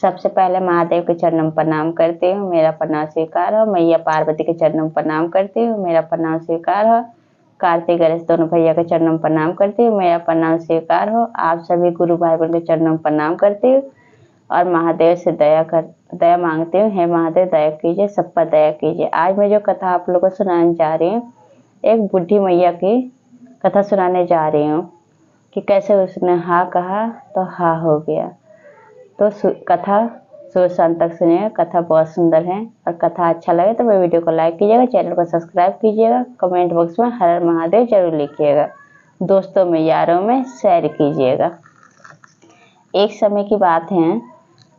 सबसे पहले महादेव के चरणों प्रणाम करती हूँ, मेरा प्रणाम स्वीकार हो। मैया पार्वती के चरणों प्रणाम करती हूँ, मेरा प्रणाम स्वीकार हो। कार्तिक गणेश दोनों भैया के चरणों प्रणाम करती हूँ, मेरा प्रणाम स्वीकार हो। आप सभी गुरु भाई बहन के चरणों प्रणाम करती हूँ और महादेव से दया मांगती हूँ। हे महादेव दया कीजिए, सब पर दया कीजिए। आज मैं जो कथा आप लोगों को सुनाने जा रही हूँ, एक बुढ़ी मैया की कथा सुनाने जा रही हूँ कि कैसे उसने हाँ कहा तो हाँ हो गया। तो कथा शुरू से अंत तक सुनिएगा, कथा बहुत सुंदर है। और कथा अच्छा लगे तो मेरे वीडियो को लाइक कीजिएगा, चैनल को सब्सक्राइब कीजिएगा, कमेंट बॉक्स में हर हर महादेव जरूर लिखिएगा, दोस्तों में यारों में शेयर कीजिएगा। एक समय की बात है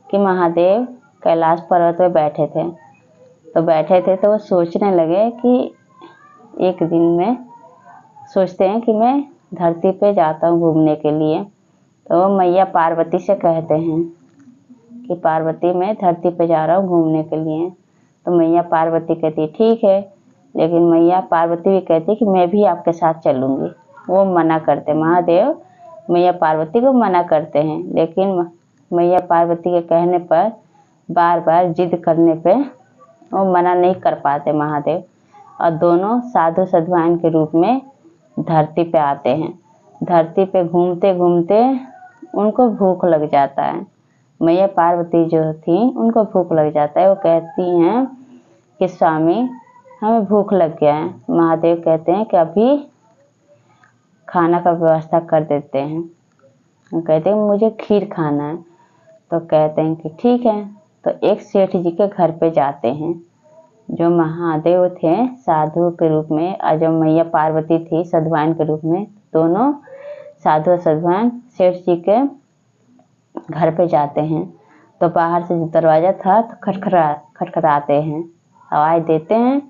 कि महादेव कैलाश पर्वत पर बैठे थे तो वो सोचने लगे कि एक दिन में सोचते हैं कि मैं धरती पे जाता हूँ घूमने के लिए। तो मैया पार्वती से कहते हैं कि पार्वती मैं धरती पे जा रहा हूँ घूमने के लिए। तो मैया पार्वती कहती ठीक है, लेकिन मैया पार्वती भी कहती कि मैं भी आपके साथ चलूँगी। वो मना करते, महादेव मैया पार्वती को मना करते हैं, लेकिन मैया पार्वती के कहने पर बार बार जिद करने पे वो मना नहीं कर पाते महादेव। और दोनों साधु साध्वान के रूप में धरती पे आते हैं। धरती पे घूमते घूमते उनको भूख लग जाता है। मैया पार्वती जो थी उनको भूख लग जाता है। वो कहती हैं कि स्वामी हमें भूख लग गया है। महादेव कहते हैं कि अभी खाना का व्यवस्था कर देते हैं। वो कहते हैं मुझे खीर खाना है। तो कहते हैं कि ठीक है। तो एक सेठ जी के घर पे जाते हैं, जो महादेव थे साधु के रूप में और जो मैया पार्वती थी साध्वान के रूप में, दोनों साधु और साध्वान सेठ जी के घर पे जाते हैं। तो बाहर से जो दरवाजा था तो खटखटाते हैं, आवाज देते हैं।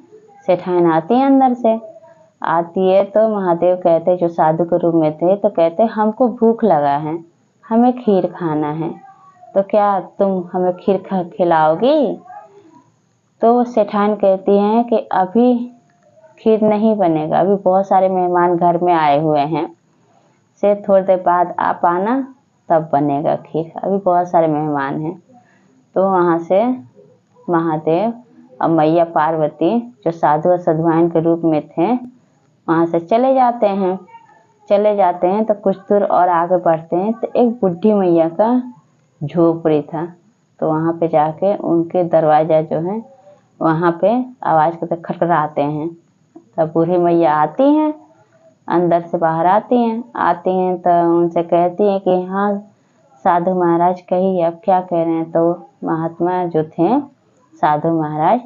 सेठान आती है, अंदर से आती है तो महादेव कहते जो साधु के रूप में थे तो कहते हमको भूख लगा है, हमें खीर खाना है, तो क्या तुम हमें खीर खिलाओगी? तो सेठान कहती हैं कि अभी खीर नहीं बनेगा, अभी बहुत सारे मेहमान घर में आए हुए हैं, से थोड़ी देर बाद आप आना तब बनेगा खीर, अभी बहुत सारे मेहमान हैं। तो वहाँ से महादेव और मैया पार्वती जो साधु और साध्वान के रूप में थे वहाँ से चले जाते हैं। तो कुछ दूर और आगे बढ़ते हैं तो एक बुढ़ी मैया का झोपड़ी था। तो वहाँ पे जाके उनके दरवाजा जो है वहाँ पे आवाज़ करते खटखटाते हैं। तब बूढ़ी मैया आती हैं, अंदर से बाहर आती हैं तो उनसे कहती हैं कि हाँ साधु महाराज कहिए अब क्या कह रहे हैं। तो महात्मा जो थे साधु महाराज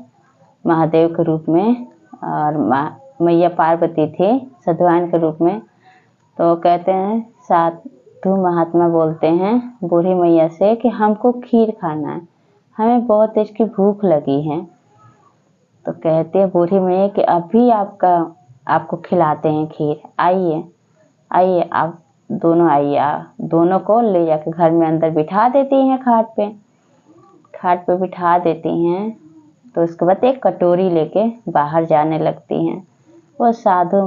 महादेव के रूप में और मैया पार्वती थी साध्वान के रूप में, तो कहते हैं साधु महात्मा बोलते हैं बूढ़ी मैया से कि हमको खीर खाना है, हमें बहुत तेज की भूख लगी है। तो कहते हैं बूढ़ी मैया कि अभी आपको खिलाते हैं खीर, आइए आप दोनों आइए। दोनों को ले जाके घर में अंदर बिठा देती हैं, खाट पे बिठा देती हैं। तो उसके बाद एक कटोरी लेके बाहर जाने लगती हैं। वो साधु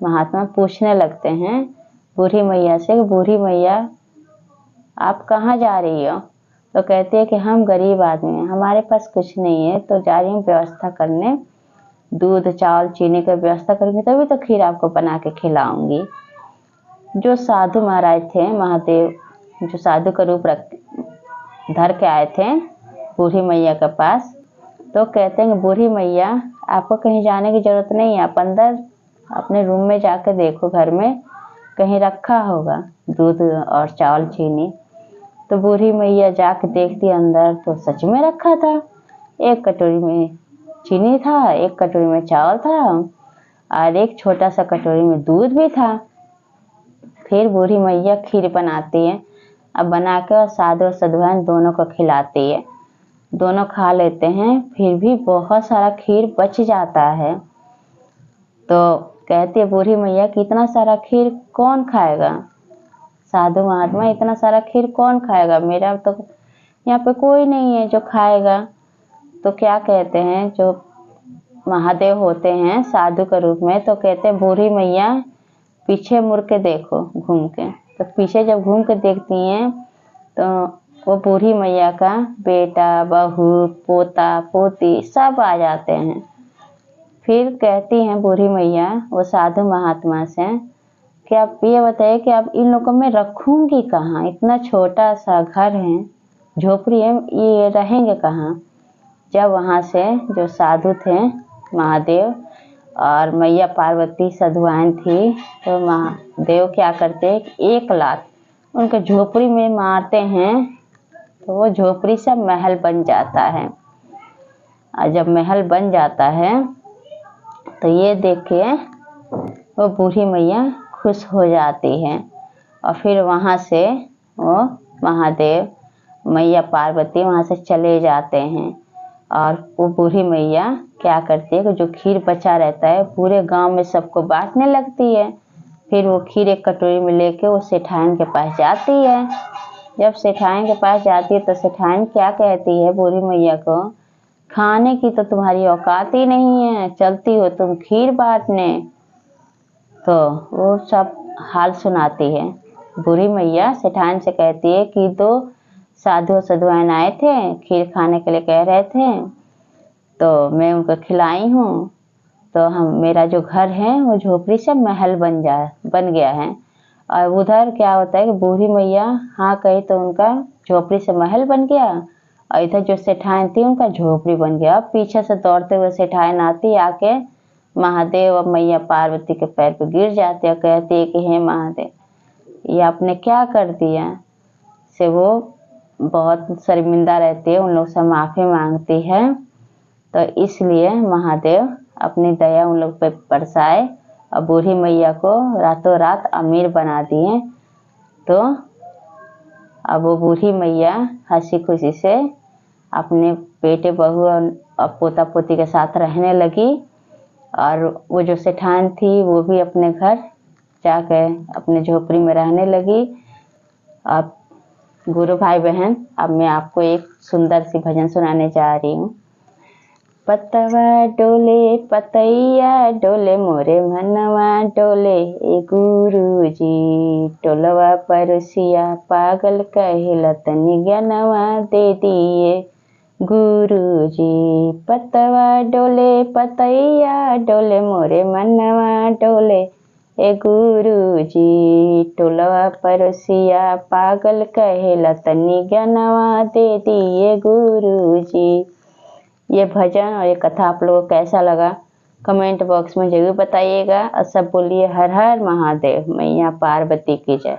महात्मा पूछने लगते हैं बूढ़ी मैया से कि बूढ़ी मैया आप कहाँ जा रही हो? तो कहती है कि हम गरीब आदमी हैं, हमारे पास कुछ नहीं है, तो जा रही हूँ व्यवस्था करने, दूध चावल चीनी का व्यवस्था करूँगी तभी तो खीर आपको बना के खिलाऊंगी। जो साधु महाराज थे महादेव जो साधु का रूप धर के आए थे बूढ़ी मैया के पास, तो कहते हैं कि बूढ़ी मैया आपको कहीं जाने की जरूरत नहीं है, आप अंदर अपने रूम में जाकर देखो, घर में कहीं रखा होगा दूध और चावल चीनी। तो बूढ़ी मैया जाके देखती अंदर तो सच में रखा था, एक कटोरी में चीनी था, एक कटोरी में चावल था और एक छोटा सा कटोरी में दूध भी था। फिर बूढ़ी मैया खीर बनाती है, अब बनाकर साधु और साध्वान दोनों को खिलाती है। दोनों खा लेते हैं, फिर भी बहुत सारा खीर बच जाता है। तो कहती है बूढ़ी मैया कि इतना सारा खीर कौन खाएगा? साधु महात्मा इतना सारा खीर कौन खाएगा? मेरा तो यहाँ पे कोई नहीं है जो खाएगा। तो क्या कहते हैं जो महादेव होते हैं साधु के रूप में, तो कहते हैं बूढ़ी मैया पीछे मुड़ के देखो घूम के। तो पीछे जब घूम के देखती हैं तो वो बूढ़ी मैया का बेटा, बहू, पोता, पोती सब आ जाते हैं। फिर कहती हैं बूढ़ी मैया वो साधु महात्मा से कि आप ये बताइए कि आप इन लोगों में रखूंगी कहाँ, इतना छोटा सा घर है, झोपड़ी है, ये रहेंगे कहाँ। जब वहाँ से जो साधु थे महादेव और मैया पार्वती सधुआइन थी, तो महादेव क्या करते, एक लात उनके झोपड़ी में मारते हैं तो वो झोपड़ी से महल बन जाता है। और जब महल बन जाता है तो ये देख के वो बूढ़ी मैया खुश हो जाती है। और फिर वहाँ से वो महादेव मैया पार्वती वहाँ से चले जाते हैं। और वो बूढ़ी मैया क्या करती है कि जो खीर बचा रहता है पूरे गांव में सबको बांटने लगती है। फिर वो खीर एक कटोरी में लेके वो सेठाइन के पास जाती है। जब सेठाइन के पास जाती है तो सेठाइन क्या कहती है बूढ़ी मैया को, खाने की तो तुम्हारी औकात ही नहीं है, चलती हो तुम खीर बांटने। तो वो सब हाल सुनाती है। बूढ़ी मैया सेठाइन से कहती है कि तो साधु सधुआइन आए थे, खीर खाने के लिए कह रहे थे, तो मैं उनको खिलाई हूँ। तो मेरा जो घर है वो झोपड़ी से महल बन गया है। और उधर क्या होता है कि बूढ़ी मैया हाँ कही तो उनका झोपड़ी से महल बन गया, और इधर जो सेठाइन थी उनका झोपड़ी बन गया। पीछे से दौड़ते हुए सेठाइन आती, आके महादेव और मैया पार्वती के पैर पे गिर जाते और कहती है कि हे महादेव, ये आपने क्या कर दिया। से वो बहुत शर्मिंदा रहती है, उन लोग से माफ़ी मांगती है। तो इसलिए महादेव अपनी दया उन लोग पे बरसाए और बूढ़ी मैया को रातों रात अमीर बना दिए। तो अब वो बूढ़ी मैया हंसी खुशी से अपने बेटे बहू और पोता पोती के साथ रहने लगी। और वो जो सेठान थी वो भी अपने घर जाकर अपने झोपड़ी में रहने लगी। अब गुरु भाई बहन, अब मैं आपको एक सुंदर सी भजन सुनाने जा रही हूँ। पतवा डोले पतैया डोले मोरे मनवा डोले, ए गुरु जी टोलवा परोसिया पागल कहिला तनि ज्ञानवा दे दिए गुरु जी। पतवा डोले पतैया डोले मोरे मनवा डोले, ए गुरु जी टोलवा परोसिया पागल कहेला तनि ज्ञानवा दे दिए गुरु जी। ये भजन और ये कथा आप लोगों को कैसा लगा कमेंट बॉक्स में जरूर बताइएगा। और सब बोलिए हर हर महादेव, मैया पार्वती की जय।